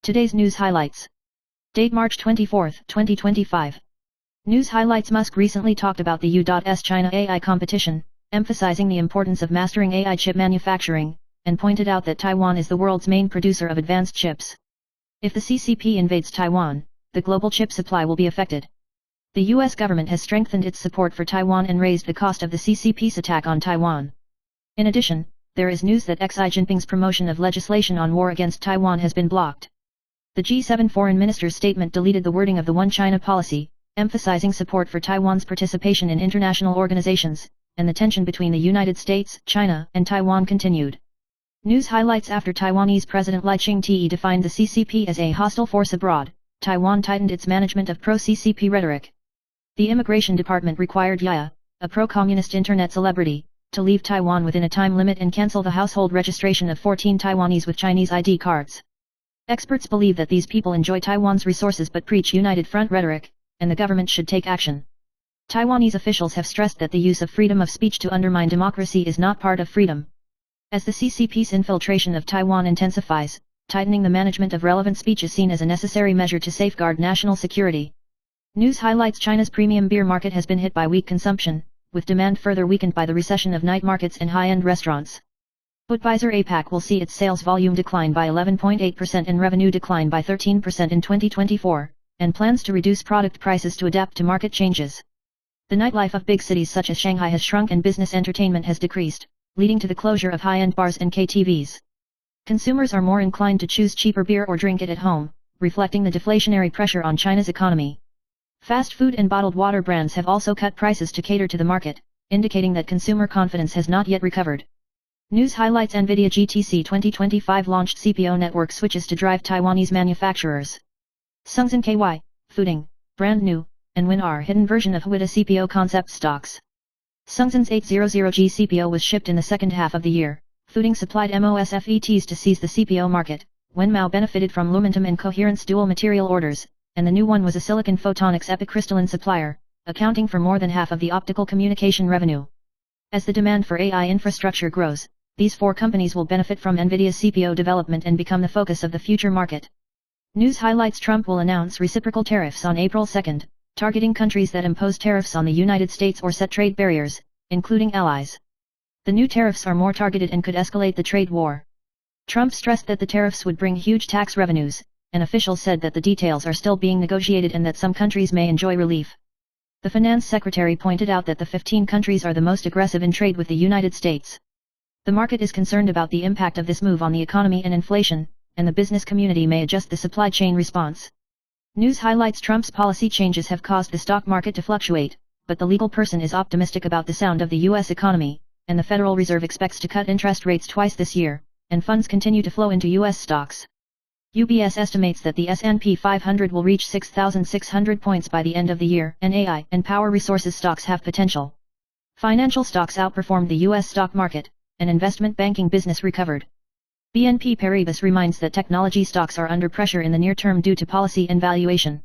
Today's news highlights. Date March 24, 2025. News highlights. Musk recently talked about the U.S. China AI competition, emphasizing the importance of mastering AI chip manufacturing, and pointed out that Taiwan is the world's main producer of advanced chips. If the CCP invades Taiwan, the global chip supply will be affected. The U.S. government has strengthened its support for Taiwan and raised the cost of the CCP's attack on Taiwan. In addition, there is news that Xi Jinping's promotion of legislation on war against Taiwan has been blocked. The G7 foreign minister's statement deleted the wording of the One China policy, emphasizing support for Taiwan's participation in international organizations, and the tension between the United States, China, and Taiwan continued. News highlights. After Taiwanese President Lai Ching-te defined the CCP as a hostile force abroad, Taiwan tightened its management of pro-CCP rhetoric. The Immigration Department required Yaya, a pro-communist internet celebrity, to leave Taiwan within a time limit and cancel the household registration of 14 Taiwanese with Chinese ID cards. Experts believe that these people enjoy Taiwan's resources but preach united front rhetoric, and the government should take action. Taiwanese officials have stressed that the use of freedom of speech to undermine democracy is not part of freedom. As the CCP's infiltration of Taiwan intensifies, tightening the management of relevant speech is seen as a necessary measure to safeguard national security. News highlights. China's premium beer market has been hit by weak consumption, with demand further weakened by the recession of night markets and high-end restaurants. Budweiser APAC will see its sales volume decline by 11.8% and revenue decline by 13% in 2024, and plans to reduce product prices to adapt to market changes. The nightlife of big cities such as Shanghai has shrunk and business entertainment has decreased, leading to the closure of high-end bars and KTVs. Consumers are more inclined to choose cheaper beer or drink it at home, reflecting the deflationary pressure on China's economy. Fast food and bottled water brands have also cut prices to cater to the market, indicating that consumer confidence has not yet recovered. News highlights. NVIDIA GTC 2025 launched CPO network switches to drive Taiwanese manufacturers. Sungsan KY, Fooding, brand new, and WinR hidden version of Huida CPO concept stocks. Sungsan's 800G CPO was shipped in the second half of the year. Fooding supplied MOSFETs to seize the CPO market. Wenmao benefited from Lumentum and Coherent's dual material orders, and the new one was a silicon photonics epicrystalline supplier, accounting for more than half of the optical communication revenue. As the demand for AI infrastructure grows, these four companies will benefit from NVIDIA's CPO development and become the focus of the future market. News highlights. Trump will announce reciprocal tariffs on April 2, targeting countries that impose tariffs on the United States or set trade barriers, including allies. The new tariffs are more targeted and could escalate the trade war. Trump stressed that the tariffs would bring huge tax revenues, and officials said that the details are still being negotiated and that some countries may enjoy relief. The finance secretary pointed out that the 15 countries are the most aggressive in trade with the United States. The market is concerned about the impact of this move on the economy and inflation, and the business community may adjust the supply chain response. News highlights. Trump's policy changes have caused the stock market to fluctuate, but the legal person is optimistic about the sound of the U.S. economy, and the Federal Reserve expects to cut interest rates twice this year, and funds continue to flow into U.S. stocks. UBS estimates that the S&P 500 will reach 6,600 points by the end of the year, and AI and power resources stocks have potential. Financial stocks outperformed the U.S. stock market, and investment banking business recovered. BNP Paribas reminds that technology stocks are under pressure in the near term due to policy and valuation.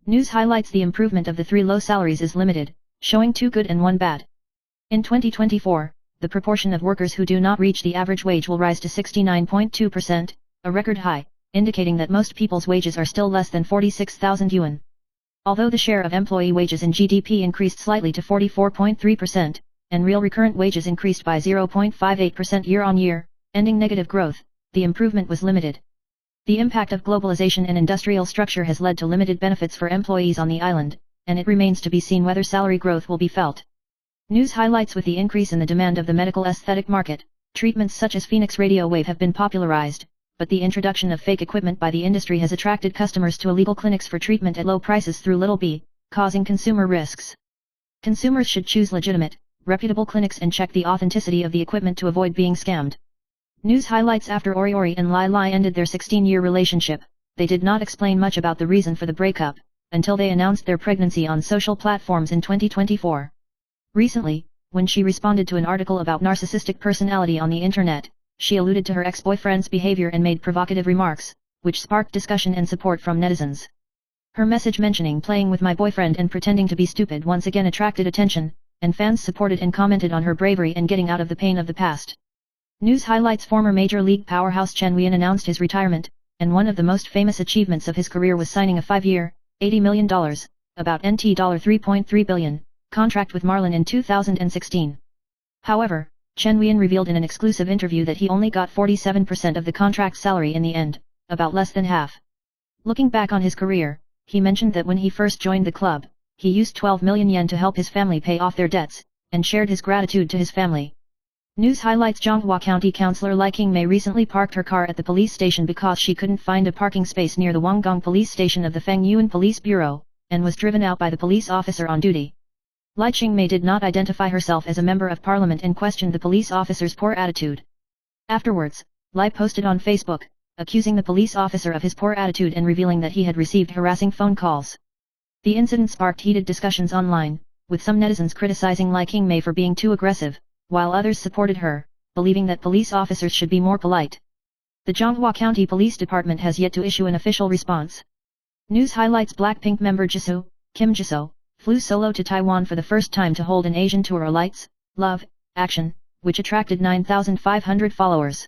News highlights. The improvement of the 3 low salaries is limited, showing 2 good and 1 bad. In 2024, the proportion of workers who do not reach the average wage will rise to 69.2%, a record high, indicating that most people's wages are still less than 46,000 yuan. Although the share of employee wages in GDP increased slightly to 44.3%, and real recurrent wages increased by 0.58% year-on-year, ending negative growth, the improvement was limited. The impact of globalization and industrial structure has led to limited benefits for employees on the island, and it remains to be seen whether salary growth will be felt. News highlights. With the increase in the demand of the medical aesthetic market, treatments such as Phoenix Radio Wave have been popularized, but the introduction of fake equipment by the industry has attracted customers to illegal clinics for treatment at low prices through Little B, causing consumer risks. Consumers should choose legitimate, reputable clinics and check the authenticity of the equipment to avoid being scammed. News highlights. After Ori and Lai Lai ended their 16-year relationship, they did not explain much about the reason for the breakup, until they announced their pregnancy on social platforms in 2024. Recently, when she responded to an article about narcissistic personality on the internet, she alluded to her ex-boyfriend's behavior and made provocative remarks, which sparked discussion and support from netizens. Her message mentioning playing with my boyfriend and pretending to be stupid once again attracted attention, and fans supported and commented on her bravery and getting out of the pain of the past. News highlights. Former Major League powerhouse Chen Wein announced his retirement, and one of the most famous achievements of his career was signing a 5-year, $80 million, about NT $3.3 billion, contract with Marlin in 2016. However, Chen Wein revealed in an exclusive interview that he only got 47% of the contract salary in the end, about less than half. Looking back on his career, he mentioned that when he first joined the club, he used 12 million yen to help his family pay off their debts, and shared his gratitude to his family. News highlights: Zhonghua County Councilor Li Qingmei recently parked her car at the police station because she couldn't find a parking space near the Wanggong police station of the Fengyuan Police Bureau, and was driven out by the police officer on duty. Li Qingmei did not identify herself as a member of parliament and questioned the police officer's poor attitude. Afterwards, Li posted on Facebook, accusing the police officer of his poor attitude and revealing that he had received harassing phone calls. The incident sparked heated discussions online, with some netizens criticizing Li Qingmei for being too aggressive, while others supported her, believing that police officers should be more polite. The Zhonghua County Police Department has yet to issue an official response. News highlights: Blackpink member Jisoo, Kim Jisoo, flew solo to Taiwan for the first time to hold an Asian tour Lights, Love, Action, which attracted 9,500 followers.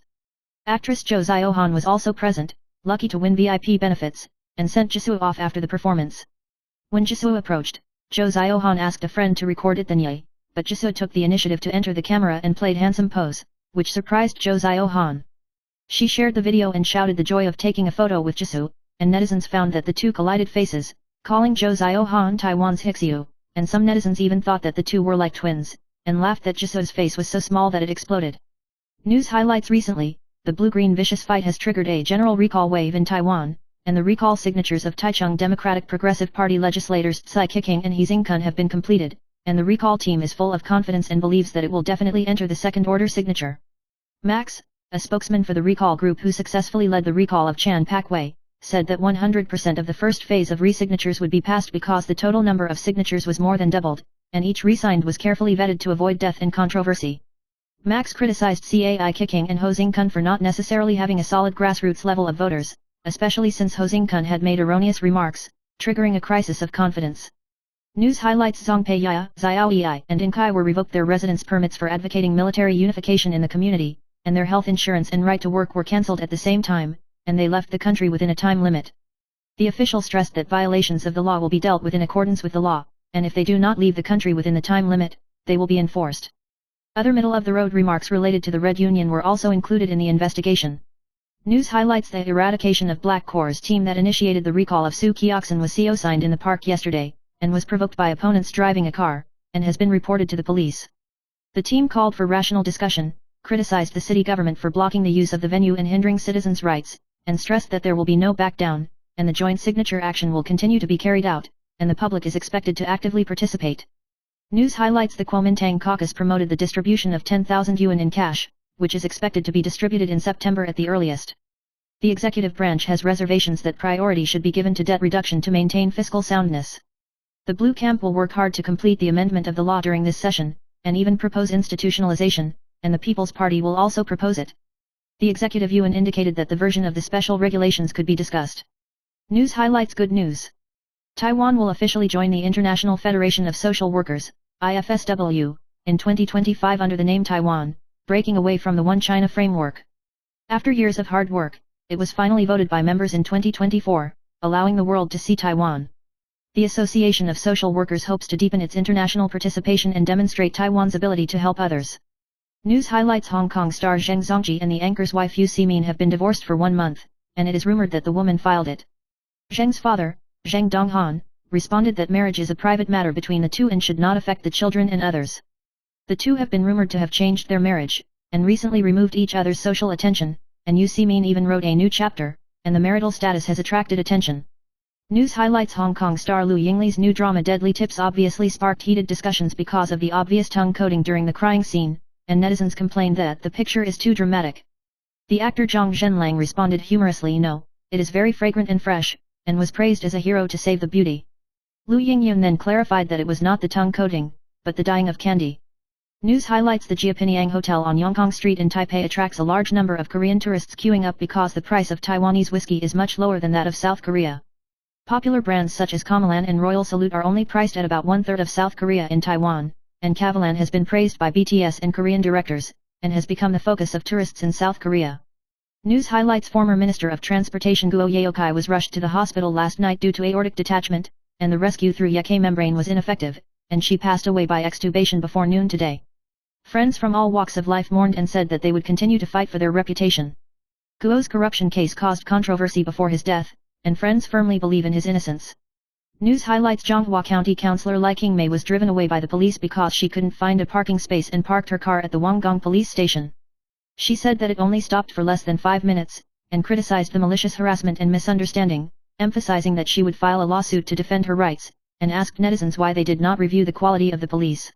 Actress Jo Zio-han was also present, lucky to win VIP benefits, and sent Jisoo off after the performance. When Jisoo approached, Jo Zio-han asked a friend to record it then Ye, but Jisoo took the initiative to enter the camera and played handsome pose, which surprised Jo Zio-han. She shared the video and shouted the joy of taking a photo with Jisoo, and netizens found that the two collided faces, calling Jo Zio-han Taiwan's Hixiu, and some netizens even thought that the two were like twins, and laughed that Jisoo's face was so small that it exploded. News highlights: recently, the blue-green vicious fight has triggered a general recall wave in Taiwan, and the recall signatures of Taichung Democratic Progressive Party legislators Tsai Kicking and He Xingkun have been completed, and the recall team is full of confidence and believes that it will definitely enter the second-order signature. Max, a spokesman for the recall group who successfully led the recall of Chan Pak-wei, said that 100% of the first phase of re-signatures would be passed because the total number of signatures was more than doubled, and each re-signed was carefully vetted to avoid death and controversy. Max criticized Tsai Kicking and He Xingkun for not necessarily having a solid grassroots level of voters, especially since He Xingkun had made erroneous remarks, triggering a crisis of confidence. News highlights: Zhongpei Yaya, Xiao Yi and Inkai were revoked their residence permits for advocating military unification in the community, and their health insurance and right to work were cancelled at the same time, and they left the country within a time limit. The official stressed that violations of the law will be dealt with in accordance with the law, and if they do not leave the country within the time limit, they will be enforced. Other middle-of-the-road remarks related to the Red Union were also included in the investigation. News highlights: the eradication of Black Corps team that initiated the recall of Soo Kyeoksun was CO-signed in the park yesterday, and was provoked by opponents driving a car, and has been reported to the police. The team called for rational discussion, criticized the city government for blocking the use of the venue and hindering citizens' rights, and stressed that there will be no back down, and the joint signature action will continue to be carried out, and the public is expected to actively participate. News highlights: the Kuomintang caucus promoted the distribution of 10,000 yuan in cash, which is expected to be distributed in September at the earliest. The executive branch has reservations that priority should be given to debt reduction to maintain fiscal soundness. The Blue Camp will work hard to complete the amendment of the law during this session, and even propose institutionalization, and the People's Party will also propose it. The executive yuan indicated that the version of the special regulations could be discussed. News highlights: good news. Taiwan will officially join the International Federation of Social Workers, IFSW, in 2025 under the name Taiwan, breaking away from the One China framework. After years of hard work, it was finally voted by members in 2024, allowing the world to see Taiwan. The Association of Social Workers hopes to deepen its international participation and demonstrate Taiwan's ability to help others. News highlights: Hong Kong star Zheng Zongji and the anchor's wife Yu Simin have been divorced for 1 month, and it is rumored that the woman filed it. Zheng's father, Zheng Donghan, responded that marriage is a private matter between the two and should not affect the children and others. The two have been rumored to have changed their marriage, and recently removed each other's social attention, and Yu Simin even wrote a new chapter, and the marital status has attracted attention. News highlights: Hong Kong star Lu Yingli's new drama Deadly Tips obviously sparked heated discussions because of the obvious tongue coating during the crying scene, and netizens complained that the picture is too dramatic. The actor Zhang Zhenlang responded humorously, "No, it is very fragrant and fresh," and was praised as a hero to save the beauty. Lu Yingyun then clarified that it was not the tongue coating, but the dyeing of candy. News highlights: the Jiapiniang Hotel on Yongkang Street in Taipei attracts a large number of Korean tourists queuing up because the price of Taiwanese whiskey is much lower than that of South Korea. Popular brands such as Kamalan and Royal Salute are only priced at about 1/3 of South Korea in Taiwan, and Kavalan has been praised by BTS and Korean directors, and has become the focus of tourists in South Korea. News highlights former Minister of Transportation Guo Yaokai was rushed to the hospital last night due to aortic detachment, and the rescue through Yeke membrane was ineffective, and she passed away by extubation before noon today. Friends from all walks of life mourned and said that they would continue to fight for their reputation. Guo's corruption case caused controversy before his death, and friends firmly believe in his innocence. News highlights Zhonghua County Councillor Lai Qingmei was driven away by the police because she couldn't find a parking space and parked her car at the Wanggong police station. She said that it only stopped for less than 5 minutes, and criticized the malicious harassment and misunderstanding, emphasizing that she would file a lawsuit to defend her rights, and asked netizens why they did not review the quality of the police.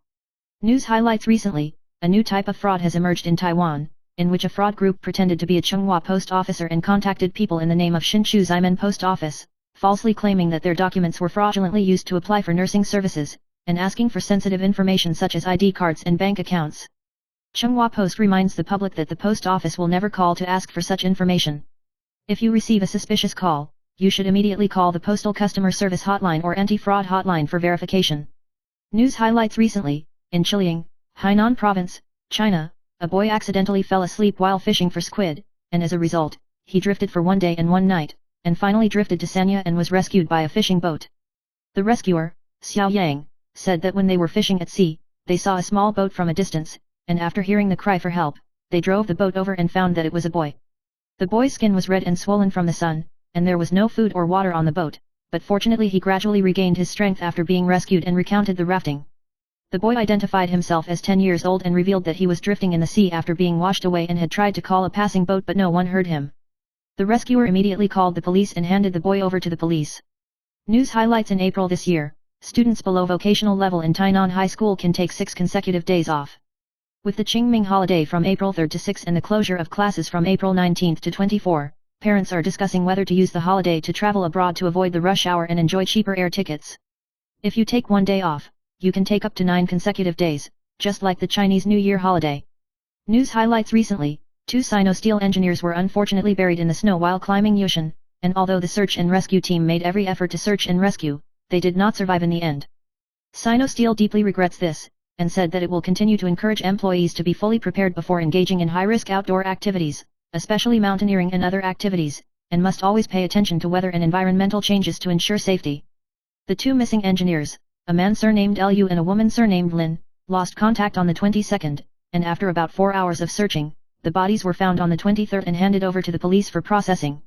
News highlights recently, a new type of fraud has emerged in Taiwan, in which a fraud group pretended to be a Changhua post officer and contacted people in the name of Hsinchu Ximen Post Office, falsely claiming that their documents were fraudulently used to apply for nursing services, and asking for sensitive information such as ID cards and bank accounts. Changhua Post reminds the public that the post office will never call to ask for such information. If you receive a suspicious call, you should immediately call the Postal Customer Service Hotline or Anti-Fraud Hotline for verification. News highlights recently, in Chiliang, Hainan Province, China, a boy accidentally fell asleep while fishing for squid, and as a result, he drifted for 1 day and 1 night, and finally drifted to Sanya and was rescued by a fishing boat. The rescuer, Xiao Yang, said that when they were fishing at sea, they saw a small boat from a distance, and after hearing the cry for help, they drove the boat over and found that it was a boy. The boy's skin was red and swollen from the sun, and there was no food or water on the boat, but fortunately he gradually regained his strength after being rescued and recounted the rafting. The boy identified himself as 10 years old and revealed that he was drifting in the sea after being washed away and had tried to call a passing boat but no one heard him. The rescuer immediately called the police and handed the boy over to the police. News highlights in April this year, students below vocational level in Tainan High School can take 6 consecutive days off. With the Qingming holiday from April 3 to 6 and the closure of classes from April 19 to 24, parents are discussing whether to use the holiday to travel abroad to avoid the rush hour and enjoy cheaper air tickets. If you take 1 day off, you can take up to 9 consecutive days, just like the Chinese New Year holiday. News highlights recently, 2 Sino-Steel engineers were unfortunately buried in the snow while climbing Yushan, and although the search and rescue team made every effort to search and rescue, they did not survive in the end. Sino-Steel deeply regrets this, and said that it will continue to encourage employees to be fully prepared before engaging in high-risk outdoor activities, especially mountaineering and other activities, and must always pay attention to weather and environmental changes to ensure safety. The 2 missing engineers, a man surnamed Liu and a woman surnamed Lin, lost contact on the 22nd, and after about 4 hours of searching, the bodies were found on the 23rd and handed over to the police for processing.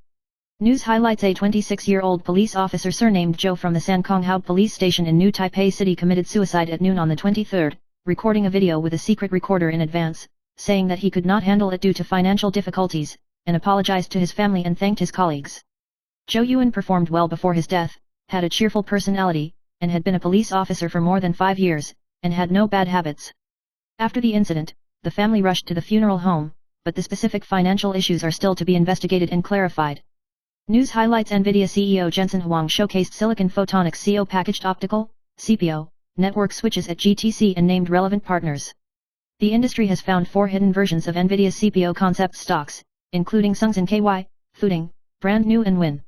News highlights a 26-year-old police officer surnamed Zhou from the Sankonghao police station in New Taipei City committed suicide at noon on the 23rd, recording a video with a secret recorder in advance, saying that he could not handle it due to financial difficulties, and apologized to his family and thanked his colleagues. Zhou Yuan performed well before his death, had a cheerful personality, and had been a police officer for more than 5 years, and had no bad habits. After the incident, the family rushed to the funeral home, but the specific financial issues are still to be investigated and clarified. News highlights NVIDIA CEO Jensen Huang showcased silicon photonics CO packaged optical, CPO, network switches at GTC and named relevant partners. The industry has found 4 hidden versions of NVIDIA's CPO concept stocks, including Sungsin KY, Fuding, Brand New and Win.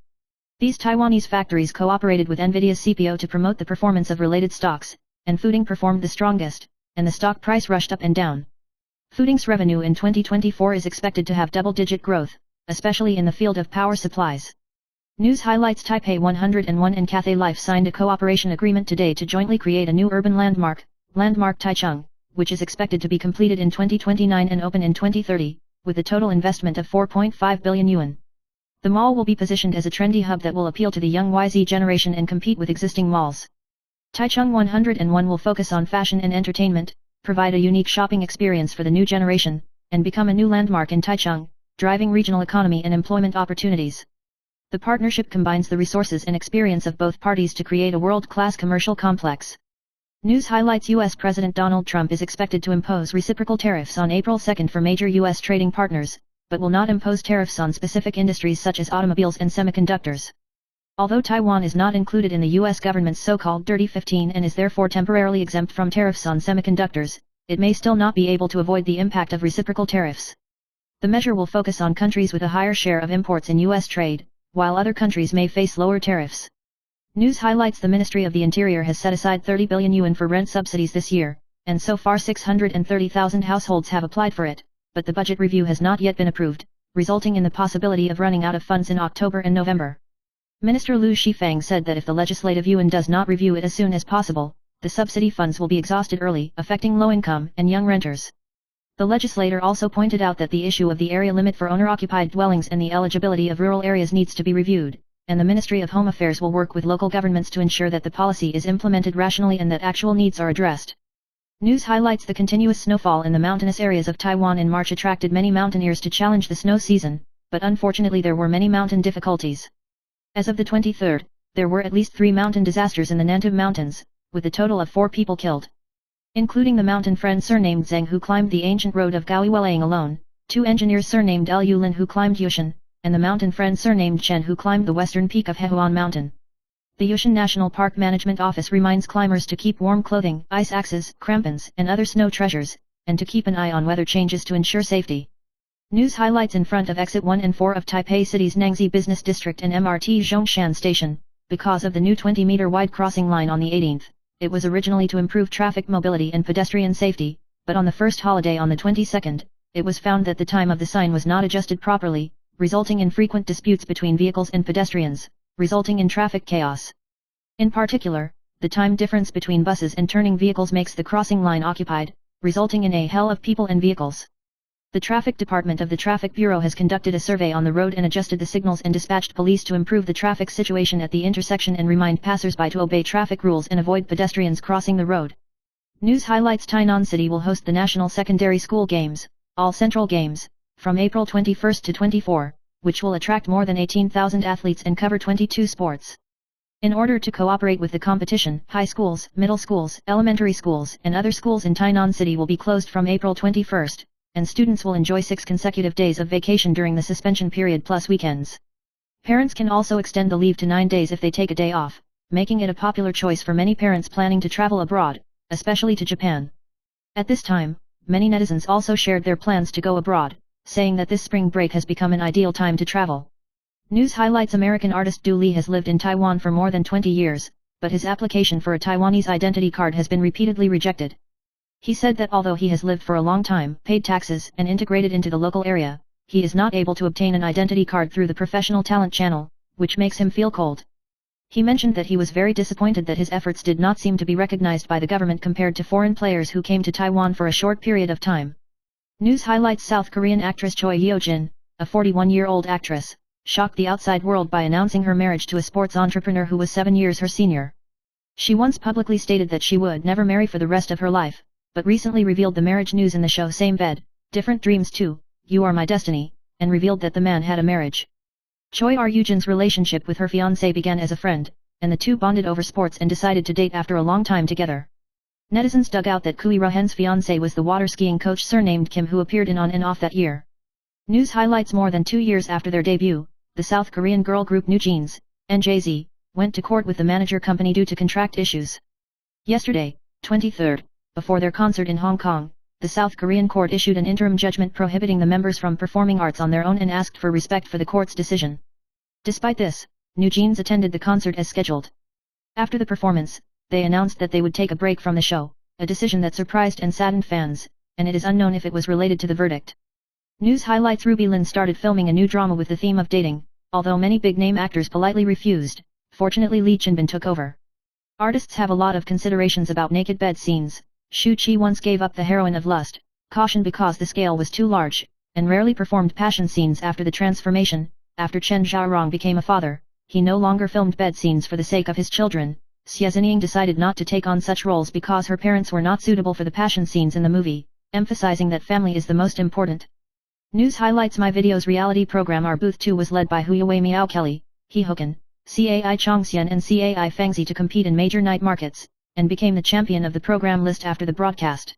These Taiwanese factories cooperated with NVIDIA's CPO to promote the performance of related stocks, and Fuding performed the strongest, and the stock price rushed up and down. Fuding's revenue in 2024 is expected to have double-digit growth, especially in the field of power supplies. News highlights Taipei 101 and Cathay Life signed a cooperation agreement today to jointly create a new urban landmark, Landmark Taichung, which is expected to be completed in 2029 and open in 2030, with a total investment of 4.5 billion yuan. The mall will be positioned as a trendy hub that will appeal to the young YZ generation and compete with existing malls. Taichung 101 will focus on fashion and entertainment, provide a unique shopping experience for the new generation, and become a new landmark in Taichung, driving regional economy and employment opportunities. The partnership combines the resources and experience of both parties to create a world-class commercial complex. News highlights U.S. President Donald Trump is expected to impose reciprocal tariffs on April 2 for major U.S. trading partners, but will not impose tariffs on specific industries such as automobiles and semiconductors. Although Taiwan is not included in the U.S. government's so-called Dirty 15 and is therefore temporarily exempt from tariffs on semiconductors, it may still not be able to avoid the impact of reciprocal tariffs. The measure will focus on countries with a higher share of imports in U.S. trade, while other countries may face lower tariffs. News highlights the Ministry of the Interior has set aside 30 billion yuan for rent subsidies this year, and so far 630,000 households have applied for it, but the budget review has not yet been approved, resulting in the possibility of running out of funds in October and November. Minister Liu Shifang said that if the Legislative Yuan does not review it as soon as possible, the subsidy funds will be exhausted early, affecting low-income and young renters. The legislator also pointed out that the issue of the area limit for owner-occupied dwellings and the eligibility of rural areas needs to be reviewed, and the Ministry of Home Affairs will work with local governments to ensure that the policy is implemented rationally and that actual needs are addressed. News highlights the continuous snowfall in the mountainous areas of Taiwan in March attracted many mountaineers to challenge the snow season, but unfortunately there were many mountain difficulties. As of the 23rd, there were at least 3 mountain disasters in the Nantou Mountains, with a total of 4 people killed. Including the mountain friend surnamed Zheng who climbed the ancient road of Gaoyuelang alone, 2 engineers surnamed Liu Lin who climbed Yushan, and the mountain friend surnamed Chen who climbed the western peak of Hehuan Mountain. The Yushan National Park Management Office reminds climbers to keep warm clothing, ice axes, crampons, and other snow treasures, and to keep an eye on weather changes to ensure safety. News highlights in front of Exit 1 and 4 of Taipei City's Nangzi Business District and MRT Zhongshan Station, because of the new 20-meter wide crossing line on the 18th. It was originally to improve traffic mobility and pedestrian safety, but on the first holiday on the 22nd, it was found that the time of the sign was not adjusted properly, resulting in frequent disputes between vehicles and pedestrians, resulting in traffic chaos. In particular, the time difference between buses and turning vehicles makes the crossing line occupied, resulting in a hell of people and vehicles. The Traffic Department of the Traffic Bureau has conducted a survey on the road and adjusted the signals and dispatched police to improve the traffic situation at the intersection and remind passers-by to obey traffic rules and avoid pedestrians crossing the road. News highlights Tainan City will host the National Secondary School Games, All Central Games, from April 21 to 24, which will attract more than 18,000 athletes and cover 22 sports. In order to cooperate with the competition, high schools, middle schools, elementary schools, and other schools in Tainan City will be closed from April 21, and students will enjoy 6 consecutive days of vacation during the suspension period plus weekends. Parents can also extend the leave to 9 days if they take a day off, making it a popular choice for many parents planning to travel abroad, especially to Japan. At this time, many netizens also shared their plans to go abroad, saying that this spring break has become an ideal time to travel. News highlights American artist Du Li has lived in Taiwan for more than 20 years, but his application for a Taiwanese identity card has been repeatedly rejected. He said that although he has lived for a long time, paid taxes, and integrated into the local area, he is not able to obtain an identity card through the professional talent channel, which makes him feel cold. He mentioned that he was very disappointed that his efforts did not seem to be recognized by the government compared to foreign players who came to Taiwan for a short period of time. News highlights South Korean actress Choi Yeo-jin, a 41-year-old actress, shocked the outside world by announcing her marriage to a sports entrepreneur who was 7 years her senior. She once publicly stated that she would never marry for the rest of her life, but recently revealed the marriage news in the show Same Bed, Different Dreams 2, You Are My Destiny, and revealed that the man had a marriage. Choi Yeo-jin's relationship with her fiancé began as a friend, and the two bonded over sports and decided to date after a long time together. Netizens dug out that Kui Rohen's fiancé was the water skiing coach surnamed Kim who appeared in On and Off that year. News highlights more than 2 years after their debut, the South Korean girl group New Jeans, NJZ, went to court with the manager company due to contract issues. Yesterday, 23rd, before their concert in Hong Kong, the South Korean court issued an interim judgment prohibiting the members from performing arts on their own and asked for respect for the court's decision. Despite this, New Jeans attended the concert as scheduled. After the performance, they announced that they would take a break from the show, a decision that surprised and saddened fans, and it is unknown if it was related to the verdict. News highlights Ruby Lin started filming a new drama with the theme of dating, although many big-name actors politely refused. Fortunately Lee Chin-bin took over. Artists have a lot of considerations about naked bed scenes. Shu Qi once gave up the heroine of Lust, Caution because the scale was too large, and rarely performed passion scenes after the transformation. After Chen Xiaorong became a father, he no longer filmed bed scenes for the sake of his children. Xie Zinying decided not to take on such roles because her parents were not suitable for the passion scenes in the movie, emphasizing that family is the most important. News highlights My Video's reality program Our Booth 2 was led by Huyawei Miao Kelly, He Hokan, Cai Chongxian and Cai Fangzi to compete in major night markets, and became the champion of the program list after the broadcast.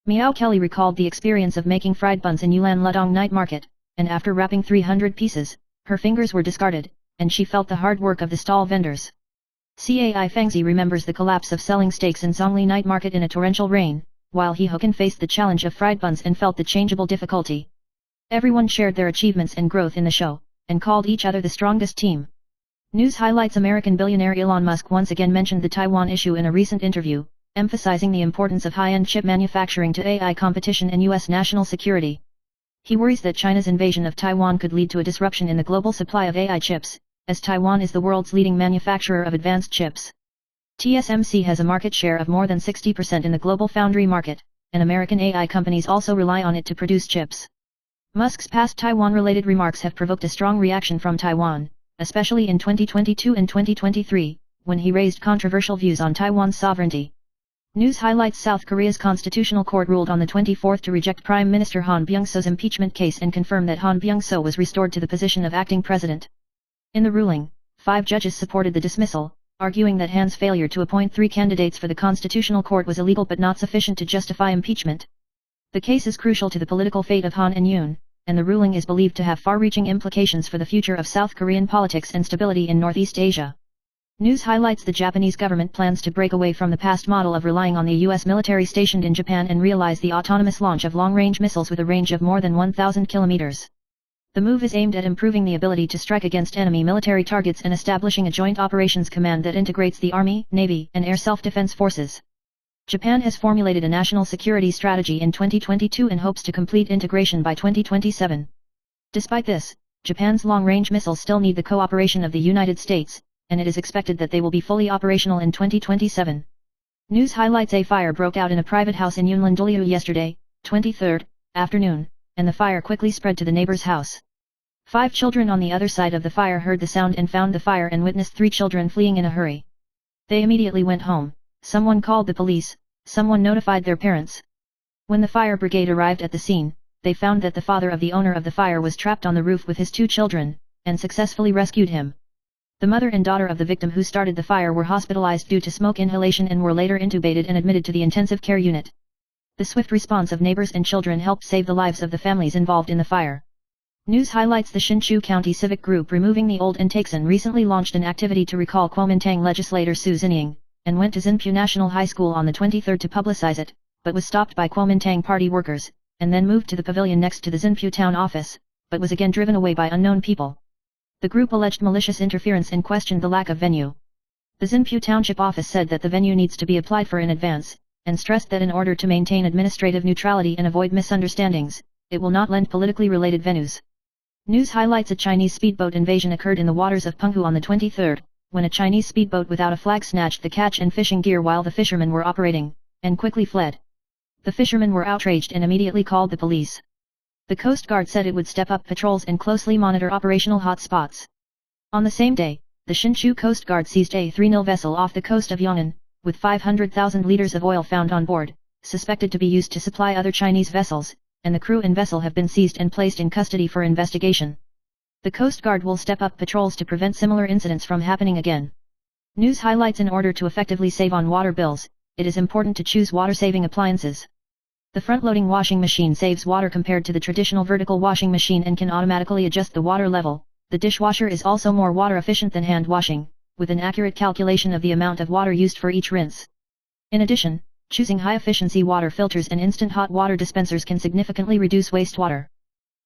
Miao Kelly recalled the experience of making fried buns in Yulan Ludong night market, and after wrapping 300 pieces, her fingers were discarded, and she felt the hard work of the stall vendors. Cai Fangzi remembers the collapse of selling steaks in Zhongli night market in a torrential rain, while He Hokan faced the challenge of fried buns and felt the changeable difficulty. Everyone shared their achievements and growth in the show, and called each other the strongest team. News highlights American billionaire Elon Musk once again mentioned the Taiwan issue in a recent interview, emphasizing the importance of high-end chip manufacturing to AI competition and U.S. national security. He worries that China's invasion of Taiwan could lead to a disruption in the global supply of AI chips, as Taiwan is the world's leading manufacturer of advanced chips. TSMC has a market share of more than 60% in the global foundry market, and American AI companies also rely on it to produce chips. Musk's past Taiwan-related remarks have provoked a strong reaction from Taiwan, especially in 2022 and 2023, when he raised controversial views on Taiwan's sovereignty. News highlights: South Korea's Constitutional Court ruled on the 24th to reject Prime Minister Han Byung-so's impeachment case and confirm that Han Byung-so was restored to the position of acting president. In the ruling, 5 judges supported the dismissal, arguing that Han's failure to appoint 3 candidates for the Constitutional Court was illegal but not sufficient to justify impeachment. The case is crucial to the political fate of Han and Yoon, and the ruling is believed to have far-reaching implications for the future of South Korean politics and stability in Northeast Asia. News highlights: the Japanese government plans to break away from the past model of relying on the U.S. military stationed in Japan and realize the autonomous launch of long-range missiles with a range of more than 1,000 kilometers. The move is aimed at improving the ability to strike against enemy military targets and establishing a joint operations command that integrates the Army, Navy, and air self-defense forces. Japan has formulated a national security strategy in 2022 and hopes to complete integration by 2027. Despite this, Japan's long-range missiles still need the cooperation of the United States, and it is expected that they will be fully operational in 2027. News highlights: a fire broke out in a private house in Yunlin-Doliu yesterday, 23rd, afternoon, and the fire quickly spread to the neighbor's house. 5 children on the other side of the fire heard the sound and found the fire and witnessed 3 children fleeing in a hurry. They immediately went home, someone called the police, someone notified their parents. When the fire brigade arrived at the scene, they found that the father of the owner of the fire was trapped on the roof with his 2 children, and successfully rescued him. The mother and daughter of the victim who started the fire were hospitalized due to smoke inhalation and were later intubated and admitted to the intensive care unit. The swift response of neighbors and children helped save the lives of the families involved in the fire. News highlights: the Hsinchu County Civic Group Removing the Old and Takesen recently launched an activity to recall Kuomintang legislator Su Xinying, and went to Xinpu National High School on the 23rd to publicize it, but was stopped by Kuomintang party workers, and then moved to the pavilion next to the Xinpu town office, but was again driven away by unknown people. The group alleged malicious interference and questioned the lack of venue. The Xinpu Township office said that the venue needs to be applied for in advance, and stressed that in order to maintain administrative neutrality and avoid misunderstandings, it will not lend politically related venues. News highlights: a Chinese speedboat invasion occurred in the waters of Penghu on the 23rd, when a Chinese speedboat without a flag snatched the catch and fishing gear while the fishermen were operating, and quickly fled. The fishermen were outraged and immediately called the police. The Coast Guard said it would step up patrols and closely monitor operational hotspots. On the same day, the Hsinchu Coast Guard seized a 3-nil vessel off the coast of Yong'an, with 500,000 liters of oil found on board, suspected to be used to supply other Chinese vessels, and the crew and vessel have been seized and placed in custody for investigation. The Coast Guard will step up patrols to prevent similar incidents from happening again. News highlights: in order to effectively save on water bills, it is important to choose water-saving appliances. The front-loading washing machine saves water compared to the traditional vertical washing machine and can automatically adjust the water level. The dishwasher is also more water efficient than hand washing, with an accurate calculation of the amount of water used for each rinse. In addition, choosing high-efficiency water filters and instant hot water dispensers can significantly reduce wastewater.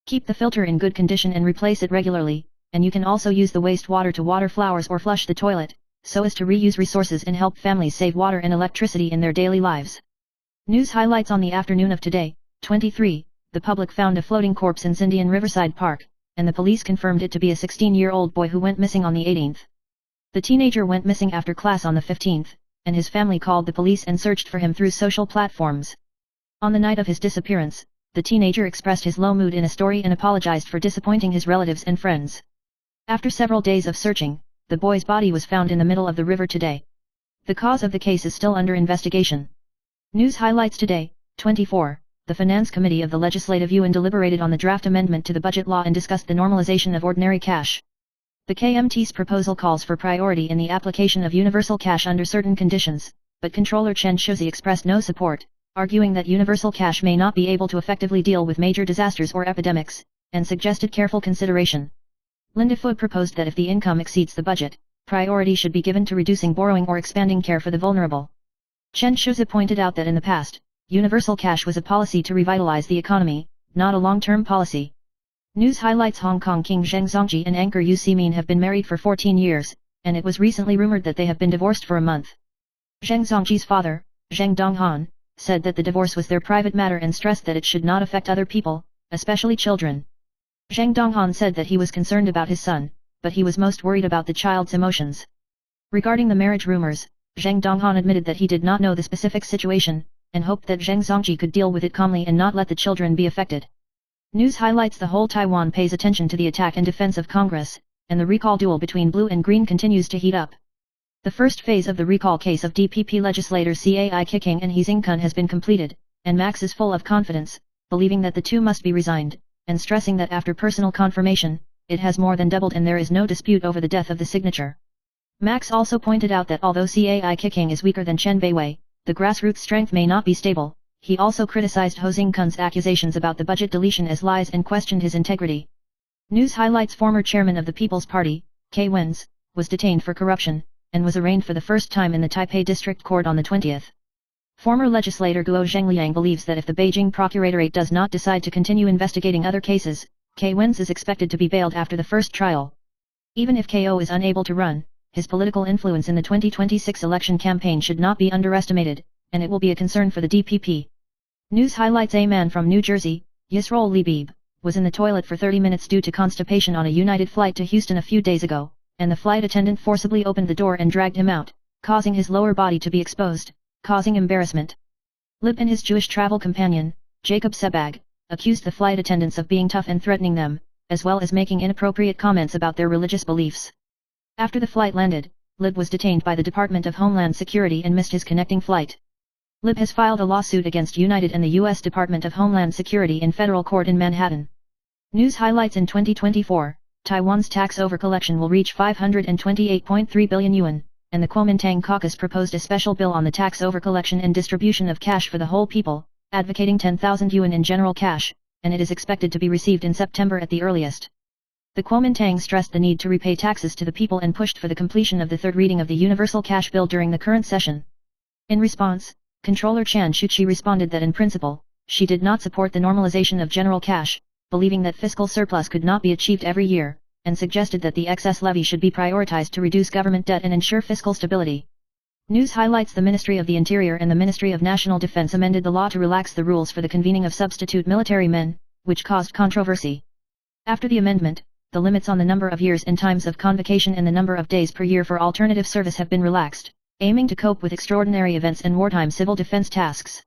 Keep the filter in good condition and replace it regularly, and you can also use the wastewater to water flowers or flush the toilet, so as to reuse resources and help families save water and electricity in their daily lives. News highlights: on the afternoon of today, 23, the public found a floating corpse in Xindian Riverside Park, and the police confirmed it to be a 16-year-old boy who went missing on the 18th. The teenager went missing after class on the 15th, and his family called the police and searched for him through social platforms. On the night of his disappearance, the teenager expressed his low mood in a story and apologized for disappointing his relatives and friends. After several days of searching, the boy's body was found in the middle of the river today. The cause of the case is still under investigation. News highlights: today, 24, the Finance Committee of the Legislative Yuan deliberated on the draft amendment to the budget law and discussed the normalization of ordinary cash. The KMT's proposal calls for priority in the application of universal cash under certain conditions, but Controller Chen Shozi expressed no support, arguing that universal cash may not be able to effectively deal with major disasters or epidemics, and suggested careful consideration. Linda Fu proposed that if the income exceeds the budget, priority should be given to reducing borrowing or expanding care for the vulnerable. Chen Shozi pointed out that in the past, universal cash was a policy to revitalize the economy, not a long-term policy. News highlights: Hong Kong King Zheng Zongji and anchor Yu Ximin have been married for 14 years, and it was recently rumored that they have been divorced for a month. Zheng Zongji's father, Zheng Donghan, said that the divorce was their private matter and stressed that it should not affect other people, especially children. Zhang Donghan said that he was concerned about his son, but he was most worried about the child's emotions. Regarding the marriage rumors, Zhang Donghan admitted that he did not know the specific situation, and hoped that Zhang Zongji could deal with it calmly and not let the children be affected. News highlights the whole Taiwan pays attention to the attack and defense of Congress, and the recall duel between blue and green continues to heat up. The first phase of the recall case of DPP legislator Cai Kicking and He Xingkun has been completed, and Max is full of confidence, believing that the two must be resigned, and stressing that after personal confirmation, it has more than doubled and there is no dispute over the death of the signature. Max also pointed out that although Cai Kicking is weaker than Chen Beiwei, the grassroots strength may not be stable. He also criticized He Xingkun's accusations about the budget deletion as lies and questioned his integrity. News highlights former chairman of the People's Party, K. Wenz, was detained for corruption, and was arraigned for the first time in the Taipei District Court on the 20th. Former legislator Guo Zhengliang believes that if the Beijing Procuratorate does not decide to continue investigating other cases, K. Wenz is expected to be bailed after the first trial. Even if KO is unable to run, his political influence in the 2026 election campaign should not be underestimated, and it will be a concern for the DPP. News highlights a man from New Jersey, Yisroel Libib, was in the toilet for 30 minutes due to constipation on a United flight to Houston a few days ago, and the flight attendant forcibly opened the door and dragged him out, causing his lower body to be exposed, causing embarrassment. Lib and his Jewish travel companion, Jacob Sebag, accused the flight attendants of being tough and threatening them, as well as making inappropriate comments about their religious beliefs. After the flight landed, Lib was detained by the Department of Homeland Security and missed his connecting flight. Lib has filed a lawsuit against United and the U.S. Department of Homeland Security in federal court in Manhattan. News highlights in 2024, Taiwan's tax overcollection will reach 528.3 billion yuan, and the Kuomintang caucus proposed a special bill on the tax overcollection and distribution of cash for the whole people, advocating 10,000 yuan in general cash, and it is expected to be received in September at the earliest. The Kuomintang stressed the need to repay taxes to the people and pushed for the completion of the third reading of the Universal Cash Bill during the current session. In response, Controller Chan Shuqi responded that in principle, she did not support the normalization of general cash, believing that fiscal surplus could not be achieved every year, and suggested that the excess levy should be prioritized to reduce government debt and ensure fiscal stability. News highlights the Ministry of the Interior and the Ministry of National Defense amended the law to relax the rules for the convening of substitute military men, which caused controversy. After the amendment, the limits on the number of years and times of convocation and the number of days per year for alternative service have been relaxed, aiming to cope with extraordinary events and wartime civil defense tasks.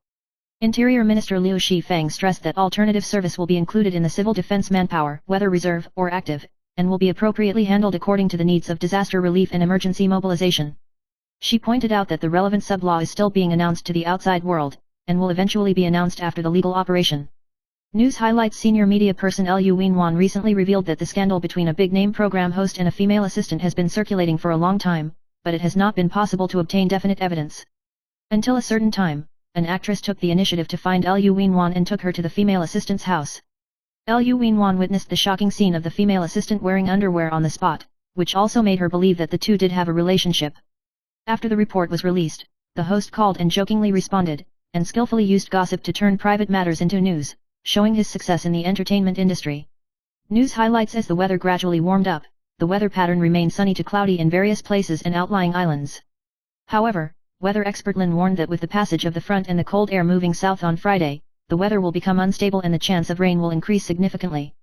Interior Minister Liu Shifeng stressed that alternative service will be included in the civil defense manpower, whether reserve or active, and will be appropriately handled according to the needs of disaster relief and emergency mobilization. She pointed out that the relevant sub-law is still being announced to the outside world, and will eventually be announced after the legal operation. News highlights senior media person Liu Wenwan recently revealed that the scandal between a big-name program host and a female assistant has been circulating for a long time, but it has not been possible to obtain definite evidence. Until a certain time, an actress took the initiative to find Liu Wenwan and took her to the female assistant's house. Liu Wenwan witnessed the shocking scene of the female assistant wearing underwear on the spot, which also made her believe that the two did have a relationship. After the report was released, the host called and jokingly responded, and skillfully used gossip to turn private matters into news, showing his success in the entertainment industry. News highlights as the weather gradually warmed up, the weather pattern remained sunny to cloudy in various places and outlying islands. However, weather expert Lin warned that with the passage of the front and the cold air moving south on Friday, the weather will become unstable and the chance of rain will increase significantly.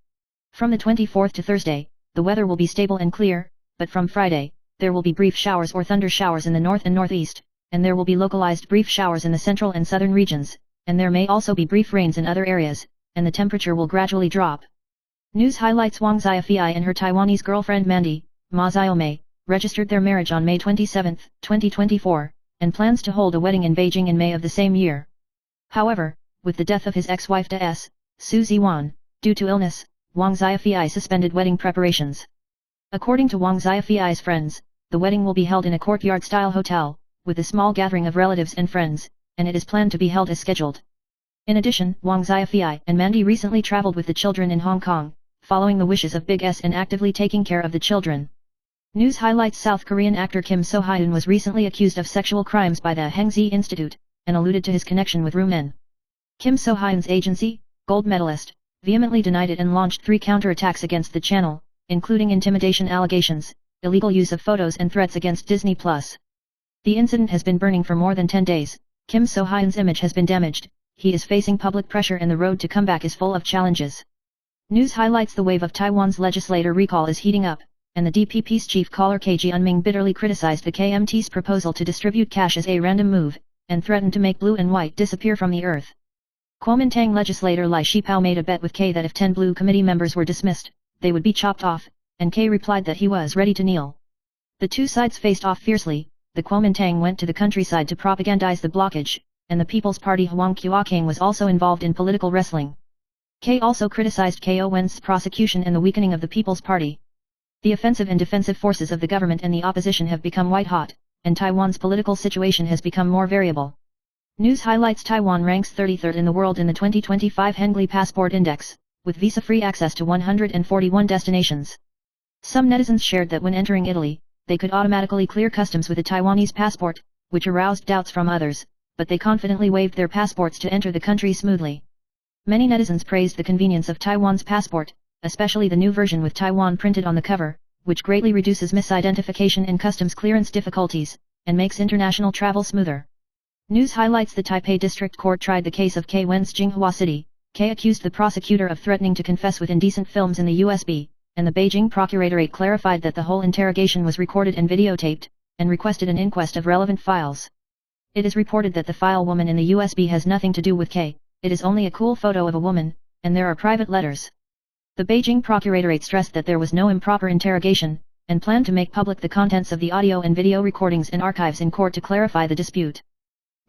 From the 24th to Thursday, the weather will be stable and clear, but from Friday, there will be brief showers or thunder showers in the north and northeast, and there will be localized brief showers in the central and southern regions, and there may also be brief rains in other areas, and the temperature will gradually drop. News highlights Wang Xiaofei and her Taiwanese girlfriend Mandy, Ma Xiaomei, registered their marriage on May 27, 2024, and plans to hold a wedding in Beijing in May of the same year. However, with the death of his ex-wife Des, Su Ziwan, due to illness, Wang Xiaofei suspended wedding preparations. According to Wang Xiaofei's friends, the wedding will be held in a courtyard-style hotel, with a small gathering of relatives and friends, and it is planned to be held as scheduled. In addition, Wang Xiaofei and Mandy recently traveled with the children in Hong Kong, following the wishes of Big S and actively taking care of the children. News highlights South Korean actor Kim So-hyun was recently accused of sexual crimes by the Hengzi Institute, and alluded to his connection with Rumen. Kim So-hyun's agency, gold medalist, vehemently denied it and launched 3 counterattacks against the channel, including intimidation allegations, illegal use of photos and threats against Disney+. The incident has been burning for more than 10 days, Kim So-hyun's image has been damaged, he is facing public pressure and the road to comeback is full of challenges. News highlights the wave of Taiwan's legislator recall is heating up, and the DPP's chief caller KG Unming bitterly criticized the KMT's proposal to distribute cash as a random move, and threatened to make blue and white disappear from the earth. Kuomintang legislator Lai Shipao made a bet with K that if 10 blue committee members were dismissed, they would be chopped off, and K replied that he was ready to kneel. The two sides faced off fiercely. The Kuomintang went to the countryside to propagandize the blockage, and the People's Party Huang Kuokang was also involved in political wrestling. K also criticized Ko Wen's prosecution and the weakening of the People's Party. The offensive and defensive forces of the government and the opposition have become white-hot, and Taiwan's political situation has become more variable. News highlights Taiwan ranks 33rd in the world in the 2025 Hengli Passport Index, with visa-free access to 141 destinations. Some netizens shared that when entering Italy, they could automatically clear customs with a Taiwanese passport, which aroused doubts from others, but they confidently waived their passports to enter the country smoothly. Many netizens praised the convenience of Taiwan's passport, especially the new version with Taiwan printed on the cover, which greatly reduces misidentification and customs clearance difficulties, and makes international travel smoother. News highlights the Taipei District Court tried the case of K Wen's Jinghua City. K accused the prosecutor of threatening to confess with indecent films in the USB, and the Beijing Procuratorate clarified that the whole interrogation was recorded and videotaped, and requested an inquest of relevant files. It is reported that the file woman in the USB has nothing to do with K, it is only a cool photo of a woman, and there are private letters. The Beijing Procuratorate stressed that there was no improper interrogation, and planned to make public the contents of the audio and video recordings and archives in court to clarify the dispute.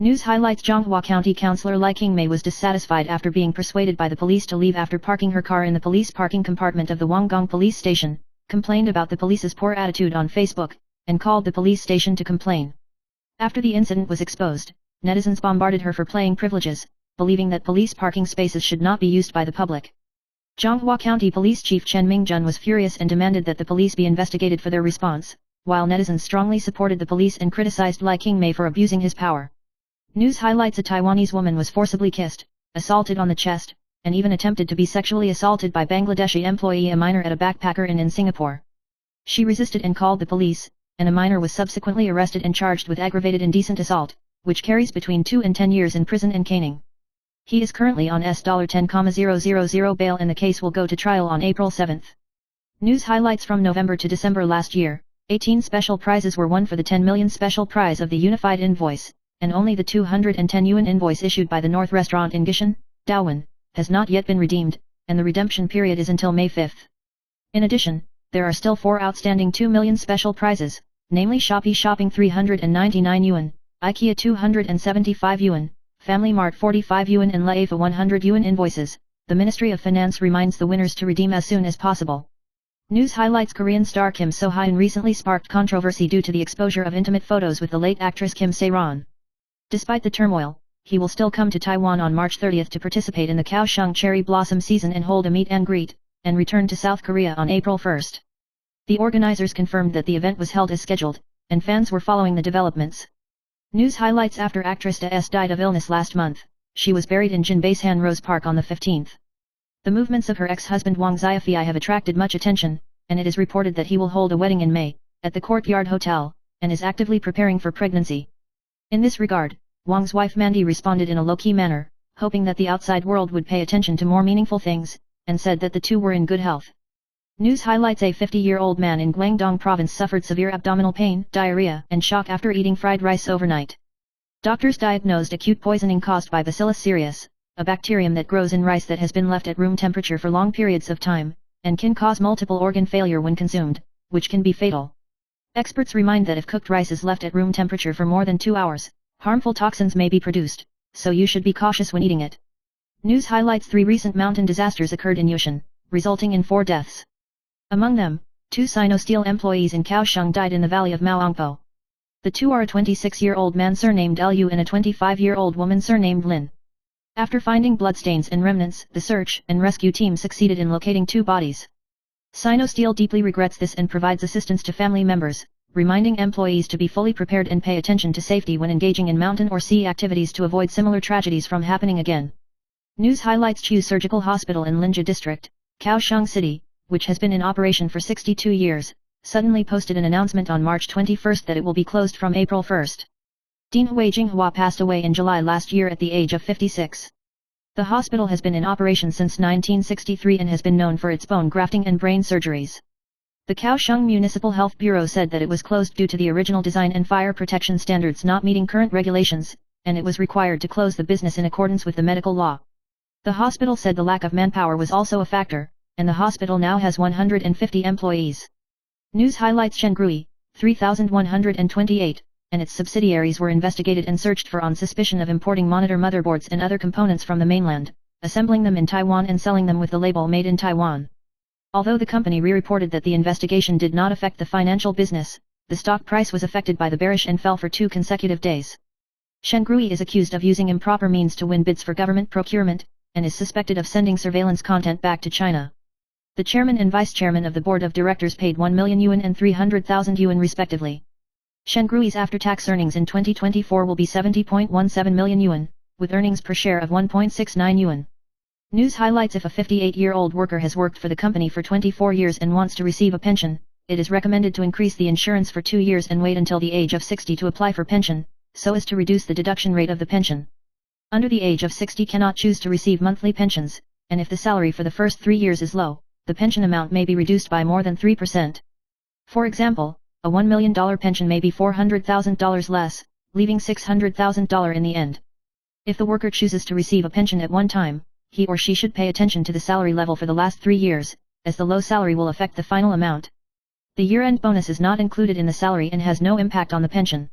News highlights Zhonghua County Councillor Lai Qingmei was dissatisfied after being persuaded by the police to leave after parking her car in the police parking compartment of the Wanggong police station, complained about the police's poor attitude on Facebook, and called the police station to complain. After the incident was exposed, netizens bombarded her for playing privileges, believing that police parking spaces should not be used by the public. Zhonghua County Police Chief Chen Mingjun was furious and demanded that the police be investigated for their response, while netizens strongly supported the police and criticized Lai Qingmei for abusing his power. News highlights a Taiwanese woman was forcibly kissed, assaulted on the chest, and even attempted to be sexually assaulted by Bangladeshi employee a minor at a backpacker inn in Singapore. She resisted and called the police, and a minor was subsequently arrested and charged with aggravated indecent assault, which carries between 2 and 10 years in prison and caning. He is currently on $10,000 bail and the case will go to trial on April 7. News highlights from November to December last year, 18 special prizes were won for the 10 million special prize of the Unified Invoice, and only the 210 yuan invoice issued by the North Restaurant in Gishan, Dawan, has not yet been redeemed, and the redemption period is until May 5. In addition, there are still 4 outstanding 2 million special prizes, namely Shopee Shopping 399 yuan, IKEA 275 yuan, Family Mart 45 yuan and Laifa 100 yuan invoices. The Ministry of Finance reminds the winners to redeem as soon as possible. News highlights Korean star Kim So-hyun recently sparked controversy due to the exposure of intimate photos with the late actress Kim Se-ron. Despite the turmoil, he will still come to Taiwan on March 30 to participate in the Kaohsiung cherry blossom season and hold a meet and greet, and return to South Korea on April 1. The organizers confirmed that the event was held as scheduled, and fans were following the developments. News highlights after actress Da-S died of illness last month, she was buried in Jinbasehan Rose Park on the 15th. The movements of her ex-husband Wang Xiaofei have attracted much attention, and it is reported that he will hold a wedding in May, at the Courtyard Hotel, and is actively preparing for pregnancy. In this regard, Wang's wife Mandy responded in a low-key manner, hoping that the outside world would pay attention to more meaningful things, and said that the two were in good health. News highlights a 50-year-old man in Guangdong province suffered severe abdominal pain, diarrhea, and shock after eating fried rice overnight. Doctors diagnosed acute poisoning caused by Bacillus cereus, a bacterium that grows in rice that has been left at room temperature for long periods of time, and can cause multiple organ failure when consumed, which can be fatal. Experts remind that if cooked rice is left at room temperature for more than 2 hours, harmful toxins may be produced, so you should be cautious when eating it. News highlights 3 recent mountain disasters occurred in Yushan, resulting in 4 deaths. Among them, 2 Sinosteel employees in Kaohsiung died in the valley of Maoangpo. The 2 are a 26-year-old man surnamed Lu and a 25-year-old woman surnamed Lin. After finding bloodstains and remnants, the search and rescue team succeeded in locating 2 bodies. Sinosteel deeply regrets this and provides assistance to family members, reminding employees to be fully prepared and pay attention to safety when engaging in mountain or sea activities to avoid similar tragedies from happening again. News highlights Chu Surgical Hospital in Linja District, Kaohsiung City, which has been in operation for 62 years, suddenly posted an announcement on March 21 that it will be closed from April 1. Dean Hui Jinghua passed away in July last year at the age of 56. The hospital has been in operation since 1963 and has been known for its bone grafting and brain surgeries. The Kaohsiung Municipal Health Bureau said that it was closed due to the original design and fire protection standards not meeting current regulations, and it was required to close the business in accordance with the medical law. The hospital said the lack of manpower was also a factor, and the hospital now has 150 employees. News highlights Shengrui, 3128, and its subsidiaries were investigated and searched for on suspicion of importing monitor motherboards and other components from the mainland, assembling them in Taiwan and selling them with the label Made in Taiwan. Although the company re-reported that the investigation did not affect the financial business, the stock price was affected by the bearish and fell for 2 consecutive days. Shengrui is accused of using improper means to win bids for government procurement, and is suspected of sending surveillance content back to China. The chairman and vice chairman of the board of directors paid 1 million yuan and 300,000 yuan respectively. Shengrui's after-tax earnings in 2024 will be 70.17 million yuan, with earnings per share of 1.69 yuan. News highlights: if a 58-year-old worker has worked for the company for 24 years and wants to receive a pension, it is recommended to increase the insurance for 2 years and wait until the age of 60 to apply for pension, so as to reduce the deduction rate of the pension. Under the age of 60 cannot choose to receive monthly pensions, and if the salary for the first 3 years is low, the pension amount may be reduced by more than 3%. For example, a $1 million pension may be $400,000 less, leaving $600,000 in the end. If the worker chooses to receive a pension at one time, he or she should pay attention to the salary level for the last 3 years, as the low salary will affect the final amount. The year-end bonus is not included in the salary and has no impact on the pension.